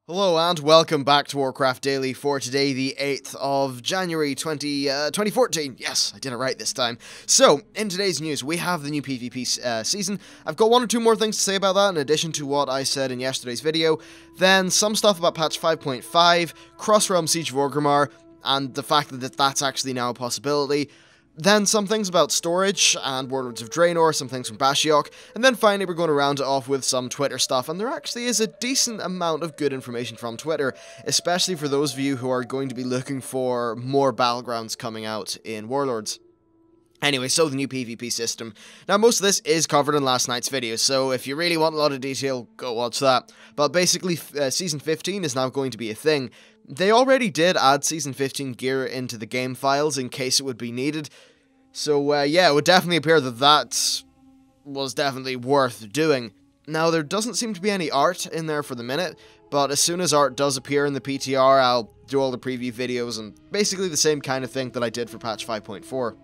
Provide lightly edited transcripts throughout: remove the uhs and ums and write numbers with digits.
Hello and welcome back to Warcraft Daily for today, the 8th of January 2014. Yes, I did it right this time. So, in today's news, we have the new PvP season. I've got one or two more things to say about that in addition to what I said in yesterday's video. Then, some stuff about patch 5.5, Cross-Realm Siege of Orgrimmar, and the fact that that's actually now a possibility. Then some things about storage and Warlords of Draenor, some things from Bashiok, and then finally we're going to round it off with some Twitter stuff, and there actually is a decent amount of good information from Twitter, especially for those of you who are going to be looking for more battlegrounds coming out in Warlords. Anyway, so the new PvP system. Now, most of this is covered in last night's video, so if you really want a lot of detail, go watch that. But basically, Season 15 is now going to be a thing. They already did add Season 15 gear into the game files in case it would be needed. So, yeah, it would definitely appear that that was definitely worth doing. Now, there doesn't seem to be any art in there for the minute, but as soon as art does appear in the PTR, I'll do all the preview videos and basically the same kind of thing that I did for patch 5.4.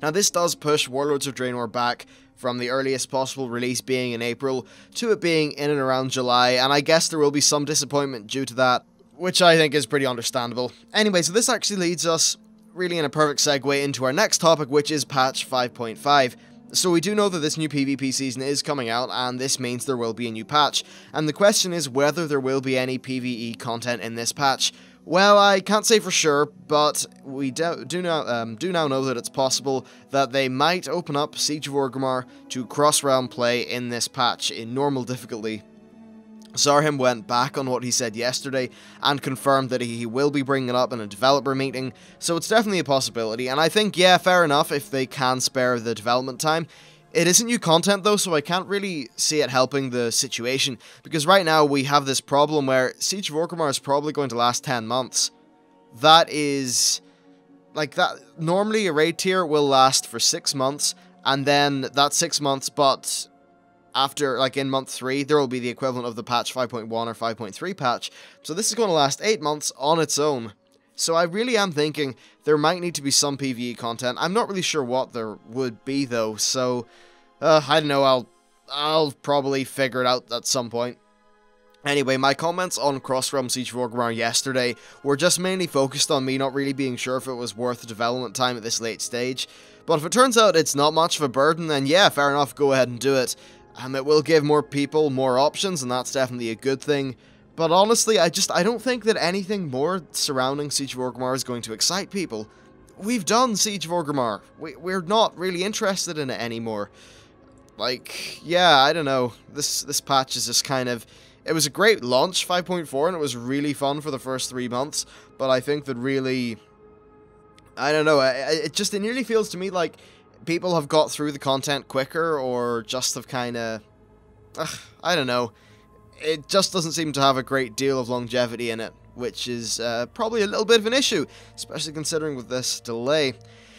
Now, this does push Warlords of Draenor back from the earliest possible release being in April to it being in and around July, and I guess there will be some disappointment due to that, which I think is pretty understandable. Anyway, so this actually leads us really in a perfect segue into our next topic, which is patch 5.5. So we do know that this new PvP season is coming out, and this means there will be a new patch. And the question is whether there will be any PvE content in this patch. Well, I can't say for sure, but we do now know that it's possible that they might open up Siege of Orgrimmar to cross-realm play in this patch in normal difficulty. Zarhim went back on what he said yesterday and confirmed that he will be bringing it up in a developer meeting, so it's definitely a possibility, and I think, yeah, fair enough if they can spare the development time. It isn't new content though, so I can't really see it helping the situation, because right now we have this problem where Siege of Orgrimmar is probably going to last 10 months. That is, like, that normally a raid tier will last for 6 months, and then that's 6 months, but after, like, in month 3, there will be the equivalent of the patch 5.1 or 5.3 patch, so this is going to last 8 months on its own. So I really am thinking there might need to be some PvE content. I'm not really sure what there would be, though, so, I don't know, I'll probably figure it out at some point. Anyway, my comments on Cross-Realm Siege of Orgrimmar yesterday were just mainly focused on me not really being sure if it was worth the development time at this late stage, but if it turns out it's not much of a burden, then yeah, fair enough, go ahead and do it. It will give more people more options, and that's definitely a good thing. But honestly, I don't think that anything more surrounding Siege of Orgrimmar is going to excite people. We've done Siege of Orgrimmar. We're not really interested in it anymore. Like, yeah, I don't know. This patch is just kind of... It was a great launch, 5.4, and it was really fun for the first 3 months. But I think that really... I don't know. It nearly feels to me like people have got through the content quicker, or just have kind of... I don't know. It just doesn't seem to have a great deal of longevity in it, which is probably a little bit of an issue, especially considering with this delay.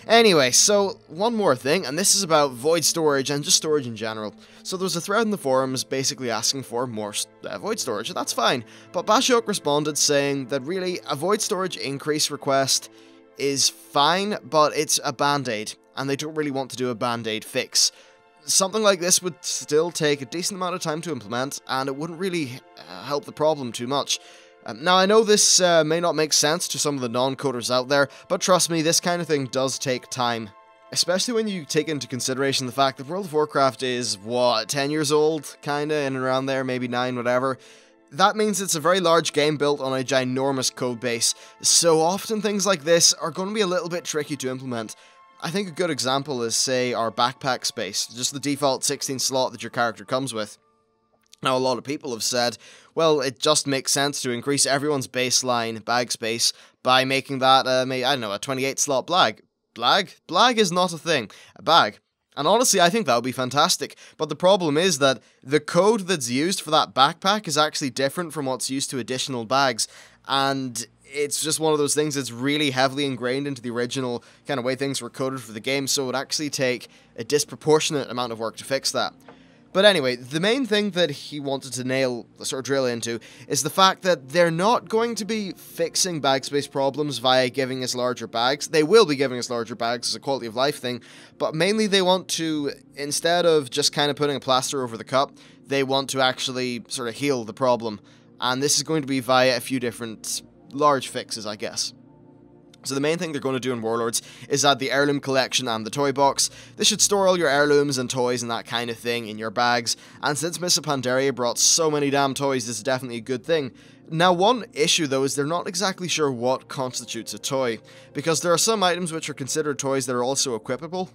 Anyway, so one more thing, and this is about void storage and just storage in general. So there's a thread in the forums basically asking for more void storage, and that's fine. But Bashiok responded saying that really a void storage increase request is fine, but it's a band-aid, and they don't really want to do a band-aid fix. Something like this would still take a decent amount of time to implement, and it wouldn't really help the problem too much. Now, I know this may not make sense to some of the non-coders out there, but trust me, this kind of thing does take time. Especially when you take into consideration the fact that World of Warcraft is, what, 10 years old? Kinda, in and around there, maybe 9, whatever. That means it's a very large game built on a ginormous code base, so often things like this are going to be a little bit tricky to implement. I think a good example is, say, our backpack space, just the default 16 slot that your character comes with. Now, a lot of people have said, well, it just makes sense to increase everyone's baseline bag space by making that, I don't know, a 28 slot blag. Blag is not a thing. A bag. And honestly, I think that would be fantastic. But the problem is that the code that's used for that backpack is actually different from what's used to additional bags. And it's just one of those things that's really heavily ingrained into the original kind of way things were coded for the game, so it would actually take a disproportionate amount of work to fix that. But anyway, the main thing that he wanted to drill into, is the fact that they're not going to be fixing bag space problems via giving us larger bags. They will be giving us larger bags as a quality of life thing, but mainly they want to, instead of just kind of putting a plaster over the cup, they want to actually sort of heal the problem. and this is going to be via a few different large fixes, I guess. So the main thing they're going to do in Warlords is add the heirloom collection and the toy box. This should store all your heirlooms and toys and that kind of thing in your bags, and since Mists of Pandaria brought so many damn toys, this is definitely a good thing. Now, one issue though is they're not exactly sure what constitutes a toy, because there are some items which are considered toys that are also equipable,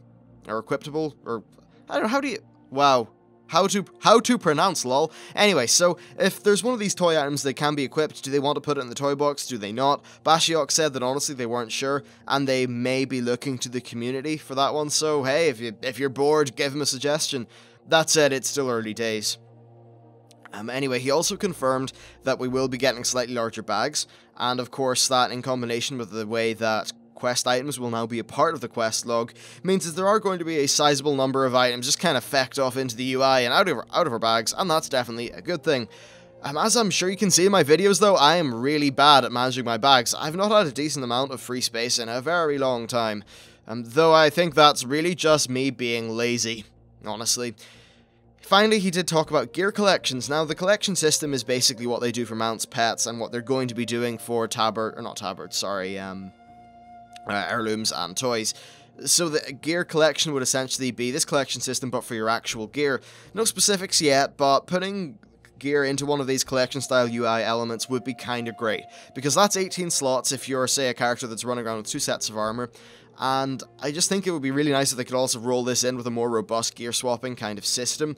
or I don't know, how do you, wow. How to pronounce, lol. Anyway, so if there's one of these toy items that can be equipped, do they want to put it in the toy box? Do they not? Bashiok said that honestly they weren't sure, and they may be looking to the community for that one. So hey, if you're bored, give him a suggestion. That said, it's still early days. Anyway, he also confirmed that we will be getting slightly larger bags, and of course that in combination with the way that quest items will now be a part of the quest log, means that there are going to be a sizable number of items just kind of fecked off into the UI and out of our bags, and that's definitely a good thing. As I'm sure you can see in my videos though, I am really bad at managing my bags. I've not had a decent amount of free space in a very long time, though I think that's really just me being lazy, honestly. Finally, he did talk about gear collections. Now, the collection system is basically what they do for mounts, pets, and what they're going to be doing for heirlooms and toys. So the gear collection would essentially be this collection system, but for your actual gear. No specifics yet, but putting gear into one of these collection style UI elements would be kind of great, because that's 18 slots if you're, say, a character that's running around with 2 sets of armor. And I just think it would be really nice if they could also roll this in with a more robust gear swapping kind of system.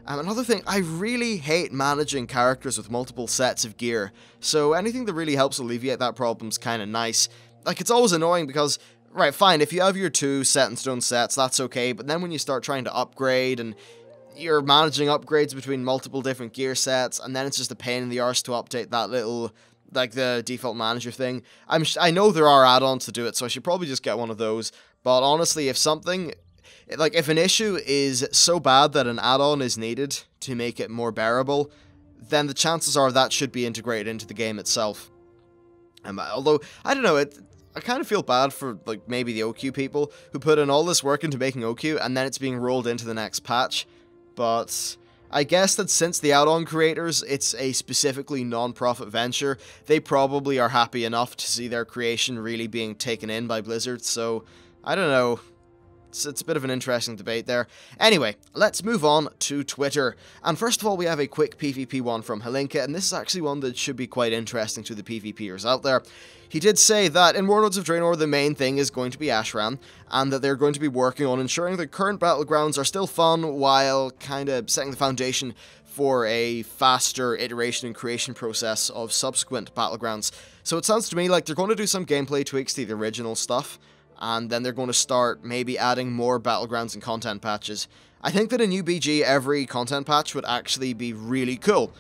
Another thing, I really hate managing characters with multiple sets of gear, so anything that really helps alleviate that problem's kind of nice. Like, it's always annoying because, right, fine, if you have your 2 set-in-stone sets, that's okay, but then when you start trying to upgrade, and you're managing upgrades between multiple different gear sets, and then it's just a pain in the arse to update that little, like, the default manager thing. I know there are add-ons to do it, so I should probably just get one of those, but honestly, if an issue is so bad that an add-on is needed to make it more bearable, then the chances are that should be integrated into the game itself. Although, I don't know, I kind of feel bad for, like, maybe the OQ people who put in all this work into making OQ and then it's being rolled into the next patch. But I guess that since the add-on creators, it's a specifically non-profit venture, they probably are happy enough to see their creation really being taken in by Blizzard, so I don't know. It's a bit of an interesting debate there. Anyway, let's move on to Twitter. And first of all, we have a quick PvP one from Helinka, and this is actually one that should be quite interesting to the PvPers out there. He did say that in Warlords of Draenor, the main thing is going to be Ashran, and that they're going to be working on ensuring that current battlegrounds are still fun while kind of setting the foundation for a faster iteration and creation process of subsequent battlegrounds. So it sounds to me like they're going to do some gameplay tweaks to the original stuff, and then they're going to start maybe adding more battlegrounds and content patches. I think that a new BG every content patch would actually be really cool,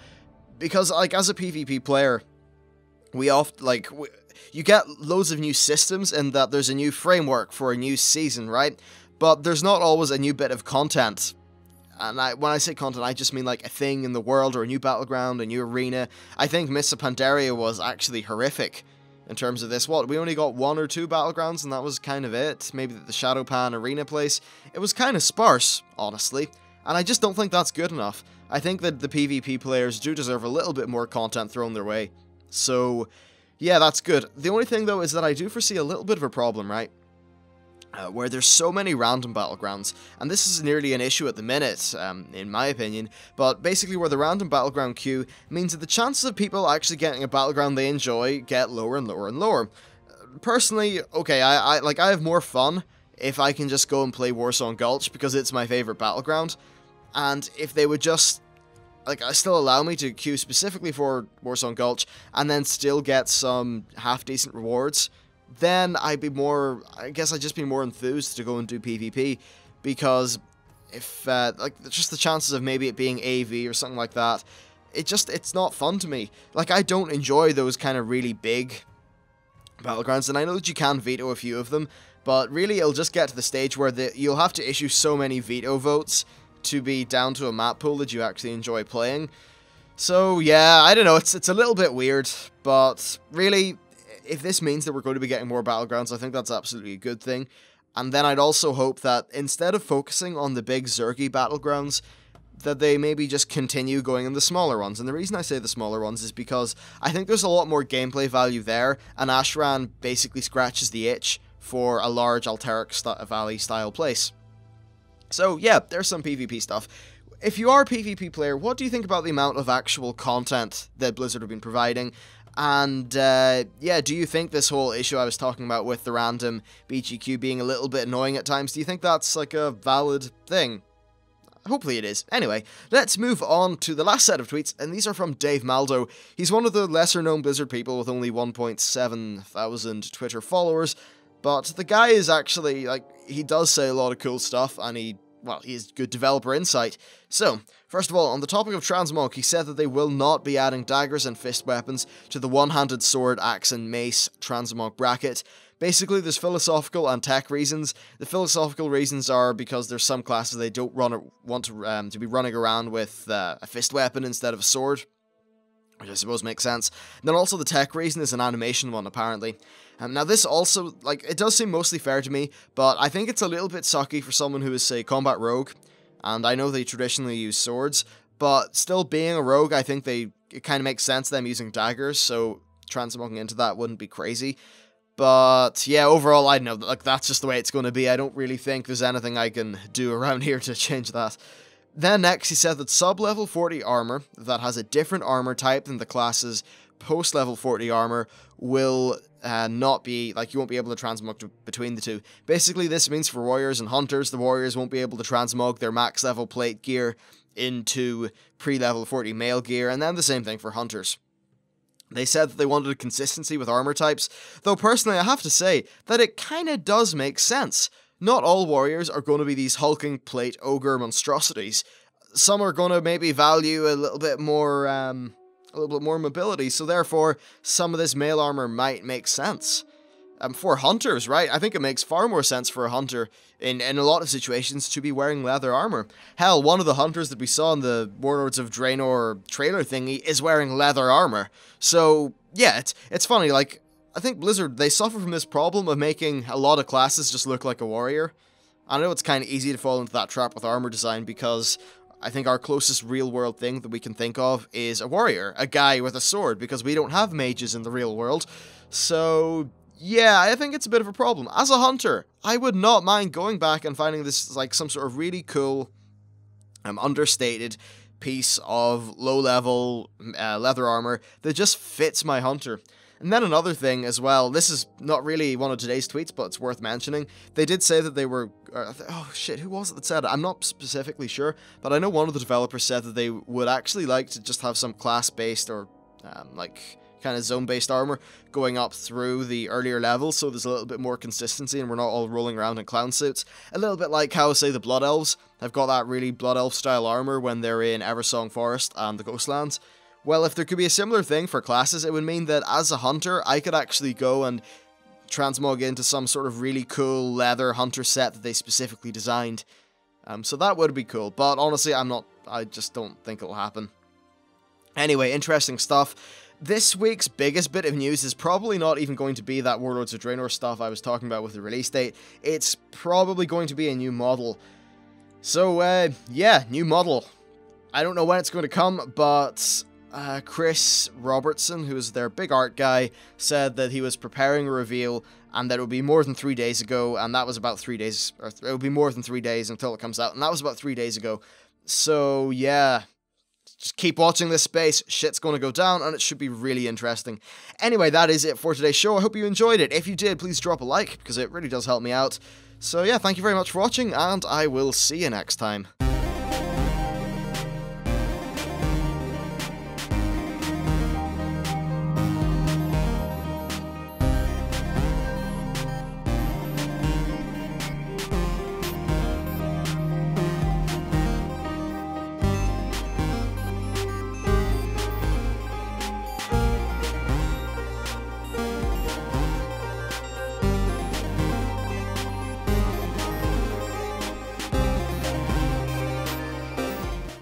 because, like, as a PvP player, you get loads of new systems in that there's a new framework for a new season, right? But there's not always a new bit of content. And when I say content, I just mean like a thing in the world or a new battleground, a new arena. I think Mists of Pandaria was actually horrific in terms of this. We only got 1 or 2 battlegrounds and that was kind of it. Maybe the Shadowpan arena place. It was kind of sparse, honestly. And I just don't think that's good enough. I think that the PvP players do deserve a little bit more content thrown their way. So, yeah, that's good. The only thing, though, is that I do foresee a little bit of a problem, right? Where there's so many random battlegrounds, and this is nearly an issue at the minute, in my opinion, but basically where the random battleground queue means that the chances of people actually getting a battleground they enjoy get lower and lower and lower. Personally, okay, I have more fun if I can just go and play Warsong Gulch, because it's my favorite battleground, and if they would just still allow me to queue specifically for Warsong Gulch, and then still get some half-decent rewards, then I guess I'd just be more enthused to go and do PvP, because if, just the chances of maybe it being AV or something like that, it's not fun to me. Like, I don't enjoy those kind of really big battlegrounds, and I know that you can veto a few of them, but really it'll just get to the stage where you'll have to issue so many veto votes to be down to a map pool that you actually enjoy playing. So yeah, I don't know, it's a little bit weird, but really, if this means that we're going to be getting more battlegrounds, I think that's absolutely a good thing. And then I'd also hope that instead of focusing on the big Zergy battlegrounds, that they maybe just continue going in the smaller ones. And the reason I say the smaller ones is because I think there's a lot more gameplay value there, and Ashran basically scratches the itch for a large Alteric Valley style place. So yeah, there's some PvP stuff. If you are a PvP player, what do you think about the amount of actual content that Blizzard have been providing? And yeah, do you think this whole issue I was talking about with the random BGQ being a little bit annoying at times, do you think that's like a valid thing? Hopefully it is. Anyway, let's move on to the last set of tweets, and these are from Dave Maldo. He's one of the lesser-known Blizzard people with only 1.7 thousand Twitter followers, but the guy is actually, like, he does say a lot of cool stuff, and he has good developer insight. So, first of all, on the topic of transmog, he said that they will not be adding daggers and fist weapons to the one-handed sword, axe, and mace transmog bracket. Basically, there's philosophical and tech reasons. The philosophical reasons are because there's some classes they don't want to be running around with a fist weapon instead of a sword, which I suppose makes sense. And then also the tech reason is an animation one, apparently. Now this also, like, it does seem mostly fair to me, but I think it's a little bit sucky for someone who is, say, combat rogue, and I know they traditionally use swords, but still being a rogue, I think it kind of makes sense them using daggers, so transmogging into that wouldn't be crazy. But yeah, overall, I know, like, that's just the way it's going to be. I don't really think there's anything I can do around here to change that. Then next, he said that sub-level 40 armor that has a different armor type than the class's post-level 40 armor will not be, like, you won't be able to transmog between the two. Basically, this means for warriors and hunters, the warriors won't be able to transmog their max level plate gear into pre-level 40 mail gear, and then the same thing for hunters. They said that they wanted consistency with armor types, though personally I have to say that it kinda does make sense. Not all warriors are going to be these hulking plate ogre monstrosities. Some are going to maybe value a little bit more mobility, so therefore some of this mail armor might make sense. For hunters, right? I think it makes far more sense for a hunter in a lot of situations to be wearing leather armor. Hell, one of the hunters that we saw in the Warlords of Draenor trailer thingy is wearing leather armor. So, yeah, it's funny, like, I think Blizzard, they suffer from this problem of making a lot of classes just look like a warrior. I know it's kind of easy to fall into that trap with armor design because I think our closest real-world thing that we can think of is a warrior, a guy with a sword, because we don't have mages in the real world. So yeah, I think it's a bit of a problem. As a hunter, I would not mind going back and finding this, like, some sort of really cool, understated piece of low-level leather armor that just fits my hunter. And then another thing as well, this is not really one of today's tweets, but it's worth mentioning. They did say that they were, oh shit, who was it that said it? I'm not specifically sure, but I know one of the developers said that they would actually like to just have some class-based or, like, kind of zone-based armor going up through the earlier levels, so there's a little bit more consistency and we're not all rolling around in clown suits. A little bit like how, say, the Blood Elves have got that really Blood Elf-style armor when they're in Eversong Forest and the Ghostlands. Well, if there could be a similar thing for classes, it would mean that as a hunter, I could actually go and transmog into some sort of really cool leather hunter set that they specifically designed. So that would be cool, but honestly, I just don't think it'll happen. Anyway, interesting stuff. This week's biggest bit of news is probably not even going to be that Warlords of Draenor stuff I was talking about with the release date. It's probably going to be a new model. So, yeah, new model. I don't know when it's going to come, but Chris Robertson, who is their big art guy, said that he was preparing a reveal and that it would be more than 3 days ago, and that was about 3 days, or it would be more than 3 days until it comes out, and that was about 3 days ago. So, yeah, just keep watching this space, shit's going to go down, and it should be really interesting. Anyway, that is it for today's show. I hope you enjoyed it. If you did, please drop a like, because it really does help me out. So yeah, thank you very much for watching, and I will see you next time.